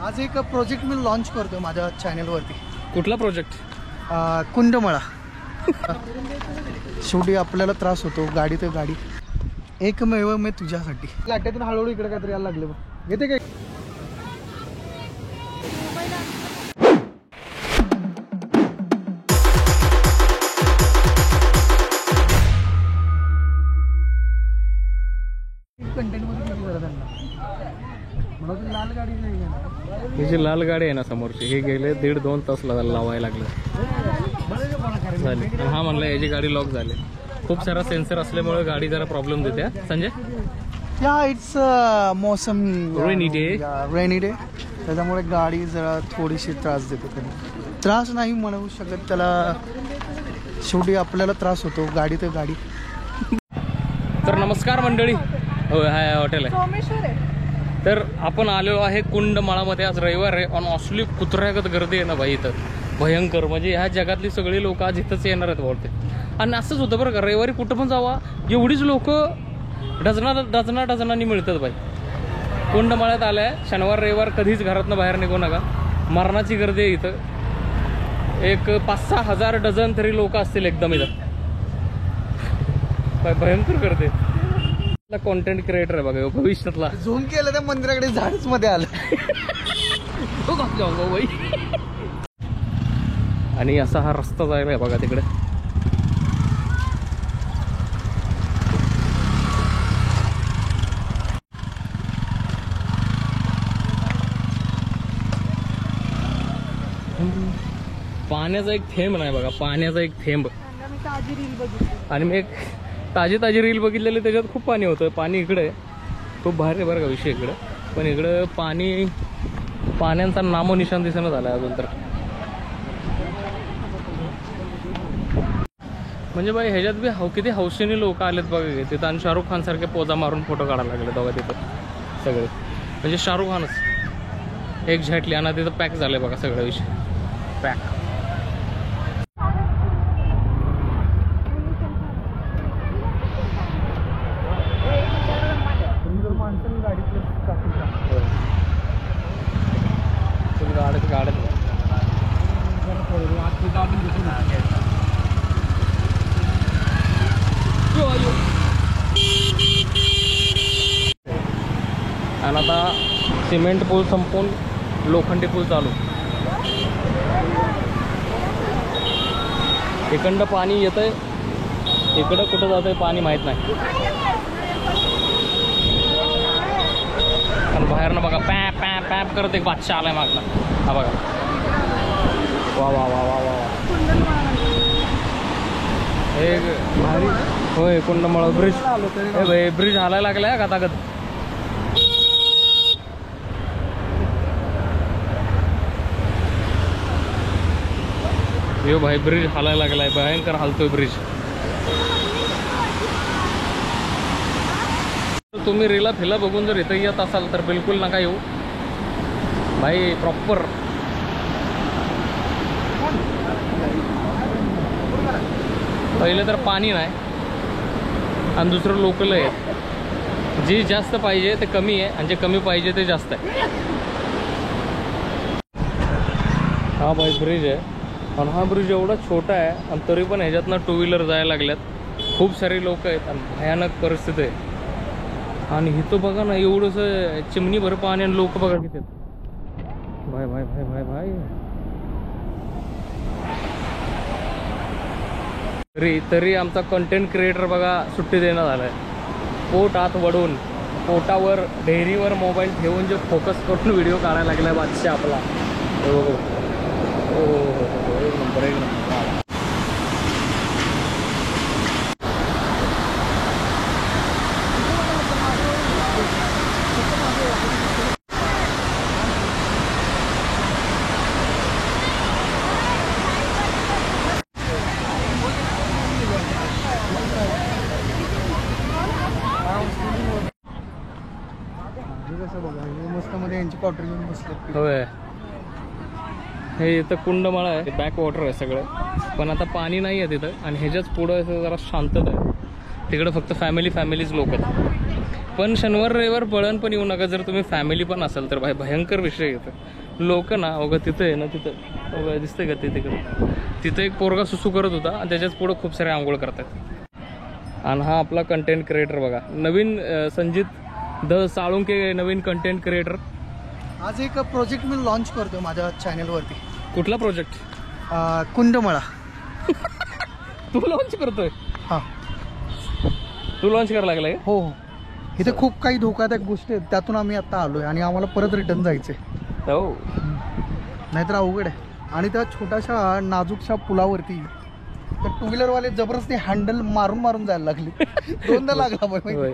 आज एक प्रोजेक्ट मी लॉन्च करतो माझ्या चॅनलवरती. कुठला प्रोजेक्ट? कुंडमळा. शेवटी आपल्याला त्रास होतो गाडी तर गाडी. एकमेव मी तुझ्यासाठी. लाट्यातून हळूहळू इकडे काहीतरी यायला लागले बघ. येते काय? लाल गाडी ही जी लाल गाडी आहे ना समोरची, हे गेले 1.5-2 तास लावायला लागले. हा म्हणलं याची गाडी लॉक झाली. खूप सारा सेन्सर असल्यामुळे गाडी जरा प्रॉब्लेम देते. संजय, या इट्स मौसम रेनी डे, त्याच्यामुळे गाडी जरा थोडीशी त्रास देते. त्रास नाही म्हणू शकत त्याला, शेवटी आपल्याला त्रास होतो गाडी तर गाडी. तर नमस्कार मंडळी. हो, हाय हॉटेल आहे. तर आपण आलेलो आहे कुंडमाळामध्ये. आज रविवार आहे आणि असली कुत्र्यागत गर्दी आहे ना भाई इथं, भयंकर. म्हणजे ह्या जगातली सगळी लोक आज इथंच येणार आहेत बोलते. आणि असंच होतं बरं का, रविवारी कुठं पण जावा एवढीच लोक डझनानी मिळतात भाई. कुंडमाळ्यात आलाय. शनिवार रविवार कधीच घरातनं बाहेर निघू नका, मरणाची गर्दी आहे इथं. एक 5-6 हजार डझन तरी लोक असतील एकदम इथं. भयंकर गर्दी. कॉन्टेंट क्रिएटर आहे बघा भविष्यातला. झूम केलं त्या मंदिराकडे झाडच मध्ये आलं. आणि असा हा रस्ता जायला आहे बघा तिकडे. पाण्याचा एक थेंब नाही बघा, पाण्याचा एक थेंब. आणि मी एक ताजी रील बघितलेली, त्याच्यात खूप पाणी होतं. पाणी इकडे खूप भारी आहे बरं का विषय इकडं. पण इकडं पाण्याचा नामोनिशान दिसणं झालं अजून तर. म्हणजे बाई ह्याच्यात बी किती हौशीने लोक आलेत बघा तिथं. आणि शाहरुख खान सारखे पोजा मारून फोटो काढायला लागले बघा तिथं सगळे. म्हणजे शाहरुख खानच एक झटली आणि तिथं पॅक झालंय बघा सगळं विषय पॅक. आणि आता सिमेंट पूल संपून लोखंडी पूल चालू. इकडं पाणी येतंय, इकडं कुठं जातंय पाणी माहीत नाही. आणि बाहेरनं बघा पॅप पॅप पॅप करत एक बादशाह आलाय मागला. हा बघा, वा वा वा वा वा. हे भारी होय. कुंडमाळा ब्रिज, हे भाई ब्रिज हालायला लागलाय का ताकद. यो भाई ब्रिज हालायला लागलाय, भयंकर हालतोय ब्रिज. तुम्ही रीला फिला बघून जर इथं येत असाल तर बिलकुल नका येऊ भाई. प्रॉपर पहिलं तर पाणी नाही आणि दुसरं लोकल आहेत. जे जास्त पाहिजे ते कमी आहे आणि जे कमी पाहिजे ते जास्त आहे. हा भाई ब्रिज आहे आणि हा ब्रिज एवढा छोटा आहे आणि तरी पण ह्याच्यातनं 2 व्हीलर जायला लागल्यात. खूप सारे लोक आहेत आणि भयानक परिस्थिती आहे. आणि इथं बघा ना एवढंसं चिमणी भर पाणी आणि लोक बघा किती. भाई भाई भाई भाई भाई. तरी आमचा कंटेंट क्रिएटर बघा सुट्टी देणं झालाय. पोट आत वडून पोटावर डेअरीवर मोबाईल ठेवून जे फोकस करून व्हिडिओ काढायला लागलाय बादशाह आपला. हो एक नंबर एक नंबर. मस्त मध्ये यांची क्वार्टर घेऊन बसले. होय, हे इथं कुंडमाळा आहे, बॅक वॉटर आहे सगळं. पण आता पाणी नाही आहे तिथं आणि ह्याच्याच पुढं जरा शांतता आहे. तिकडं फक्त फॅमिलीज लोक आहेत. पण शनिवार रविवार पळण पण येऊ नका. जर तुम्ही फॅमिली पण असाल तर भाई भयंकर विषय येतो. लोक ना अवघं तिथं आहे ना, तिथं दिसतंय का ते तिकडं, तिथं एक पोरगा सुसू करत होता आणि त्याच्याच पुढं खूप सारे आंघोळ करतात. आणि हा आपला कंटेंट क्रिएटर बघा, नवीन संजित द साळुंके, नवीन कंटेंट क्रिएटर. आज एक प्रोजेक्ट मी लॉन्च करतो माझ्या चॅनलवरती. कुठला प्रोजेक्ट? कुंडमळा. तू लॉन्च करतोय? हां, तू लॉन्च करायला लागलाय? हो हो. इथे खूप काही धोकादायक गोष्टी आहेत, त्यातून आम्ही आता आलोय आणि आम्हाला परत रिटर्न जायचंय. हो, नाहीतर अवघड आहे. आणि त्या छोट्याशा नाजूकशा पुलावरती त्या टू व्हीलरवाले जबरदस्ती हँडल मारून मारून जायला लागले. दोनदा लागला बाई.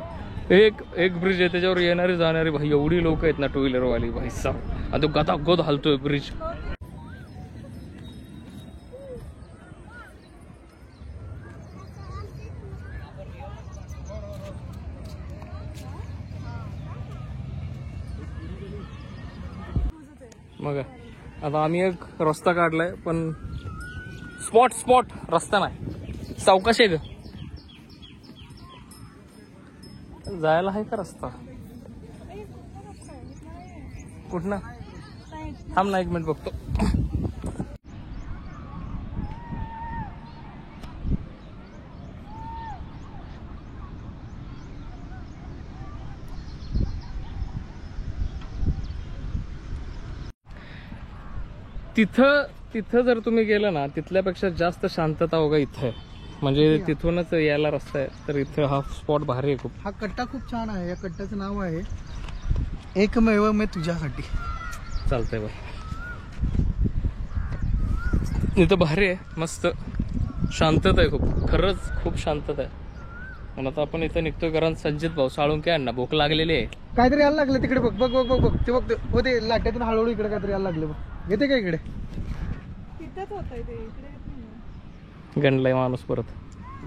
एक ब्रिज आहे त्याच्यावर येणारी जाणारी भाई एवढी लोक आहेत ना टू व्हीलर वाली भाई साहब, आणि तो गदागद हलतोय ब्रिज. मग आता आम्ही एक रस्ता काढलाय, पण स्पॉट रस्ता नाही, सावकाश आहे ग. जायला आहे का रस्ता? कुठनं? थांब ना 1 मिनिट बघतो. तिथं जर तुम्ही गेलं ना, तिथल्यापेक्षा जास्त शांतता होगा इथं. म्हणजे तिथूनच यायला रस्ता आहे, तर इथं हा स्पॉट भारी आहे खूप. हा कट्टा खूप छान आहे. या कट्ट्याचं नाव आहे एकमेव मी तुझ्यासाठी. चालतंय बाय. इथं भारी आहे, मस्त शांतता आहे खूप, खरंच खूप शांतता आहे. आणि आता आपण इथं निघतोय कारण संजित भाऊ साळुंके यांना भूक लागलेली आहे. काहीतरी यायला लागलं तिकडे. बघ बघ बघ बघ बघ ते बघ हो, ते लाट्यातून हळूहळू इकडे काहीतरी यायला लागलं बघ. येते का इकडे? गणलाय माणूस परत.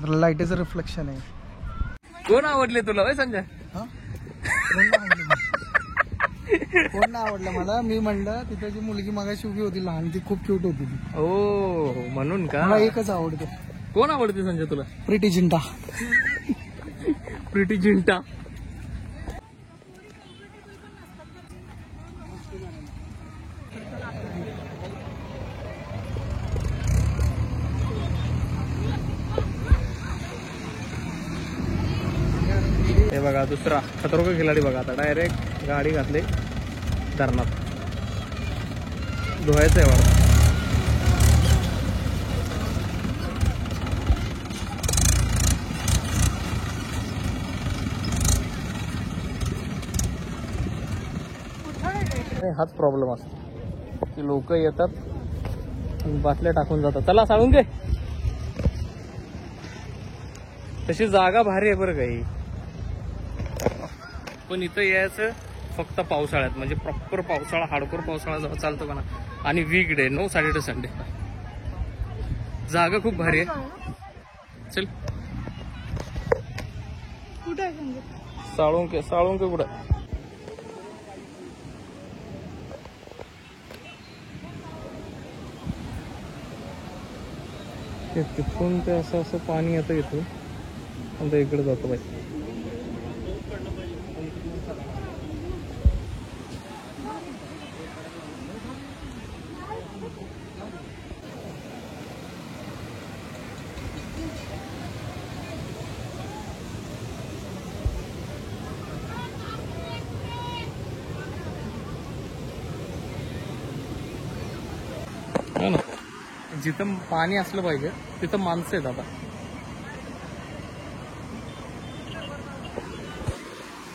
लाईटीचं रिफ्लेक्शन आहे. कोण आवडले तुला वय संजय? कोण नाही आवडलं मला. मी म्हणलं तिथे जी मुलगी मगाशी उभी होती लहान, ती खूप क्यूट होती ती. ओ म्हणून का? मला एकच आवडते. कोण आवडते संजय तुला? प्रीटी जिंटा. प्रीटी जिंटा. हे बघा दुसरा खतरों का खिलाडी बघा. आता डायरेक्ट गाडी घातली धरणात, धुवायचं आहे वाटतं. हाच प्रॉब्लेम असतो की लोक येतात आणि बाटल्या टाकून जातात. चला सांगून घे. तशी जागा भारी आहे बरं काही, पण इथं यायचं फक्त पावसाळ्यात. म्हणजे प्रॉपर पावसाळा, हार्डकोर पावसाळा जेव्हा चालतो का ना, आणि वीकडे, नो सॅटर्डे संडे. जागा खूप भारी आहे. चल कुठे साळुंके कुठं? तिथून ते असं पाणी येतं इथून, आणि इकडे जातो बाई. ना जिथं पाणी असलं पाहिजे तिथं माणसं आहेत. आता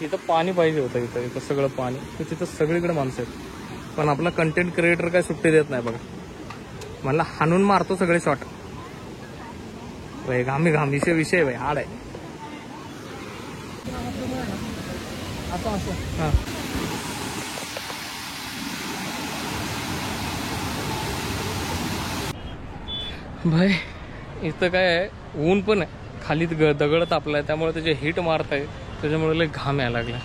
इथं पाणी पाहिजे होतं, इथं सगळं पाणी, तर तिथं सगळीकडे माणसं आहेत. पण आपला कंटेंट क्रिएटर काय सुट्टी देत नाही बघा. मला हाणून मारतो सगळे शॉट. घामीचे विषय भाई हाड आहे. हा भाई इथं काय आहे, ऊन पण आहे, खाली दगड तापलाय, त्यामुळे त्याचे हिट मारत आहे, त्याच्यामुळे लय घाम यायला लागला.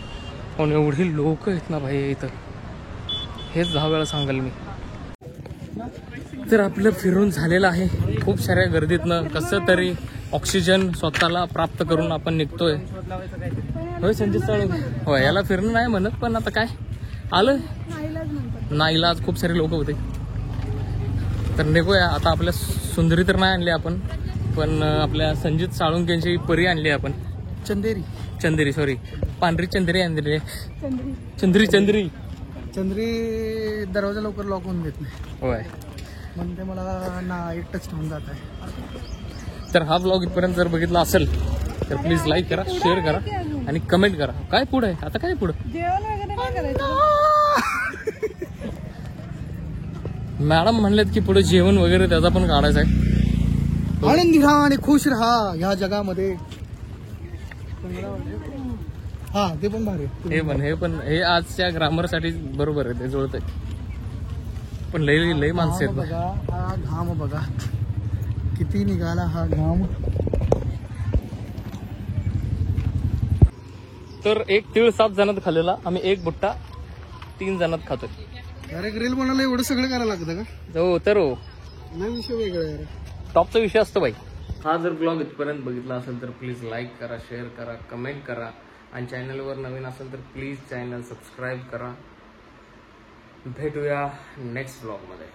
पण एवढी लोक आहेत ना भाई इथं, हेच 10 वेळा सांगाल मी. तर आपलं फिरून झालेलं आहे. खूप साऱ्या गर्दीतनं कसं तरी ऑक्सिजन स्वतःला प्राप्त करून आपण निघतोय. होय संजित साळुंके होय, याला फिरणं नाही म्हणत, पण आता काय आलं नाईलाज, खूप सारे लोक होते. तर निघूया आता. आपल्या सुंदरी तर नाही आणली आपण, पण आपल्या संजित साळुंकेची परी आणली आपण. चंदेरी सॉरी, पांढरी चंदेरी आणली आहे. चंद्री दरवाजा लवकर लॉक होऊन देत नाही, होय. म्हणजे मला ना एकटच ठेवून जात आहे. तर हा ब्लॉग इथपर्यंत जर बघितला असेल तर प्लीज लाईक करा, शेअर करा आणि कमेंट करा. काय पुढे आहे आता, काय पुढं मॅडम म्हणलेत की पुढे जेवण वगैरे त्याचा पण काढायचं आहे. आनंदी राहा आणि खुश राहा ह्या जगामध्ये. हा ते पण भारी हे आजच्या ग्रामरसाठी बरोबर आहे, ते जुळतंय. पण लई माणसं आहेत बघा, हा घाम बघा किती निघाला हा घाम. तर एक तीळ 7 जणात खाल्लेला, आम्ही एक बुट्टा 3 जणात खातोय. अरे ग्रिल बनायला एवढं सगळं करायला लागतं का? हो तर हो, नाही विषय वेगळा आहे. टॉपचा विषय असतो बाई. हा जर ब्लॉग इथपर्यंत बघितला असेल तर प्लीज लाईक करा, शेअर करा, कमेंट करा आणि चॅनलवर नवीन असेल तर प्लीज चॅनल सबस्क्राईब करा. भेटूया नेक्स्ट ब्लॉगमध्ये.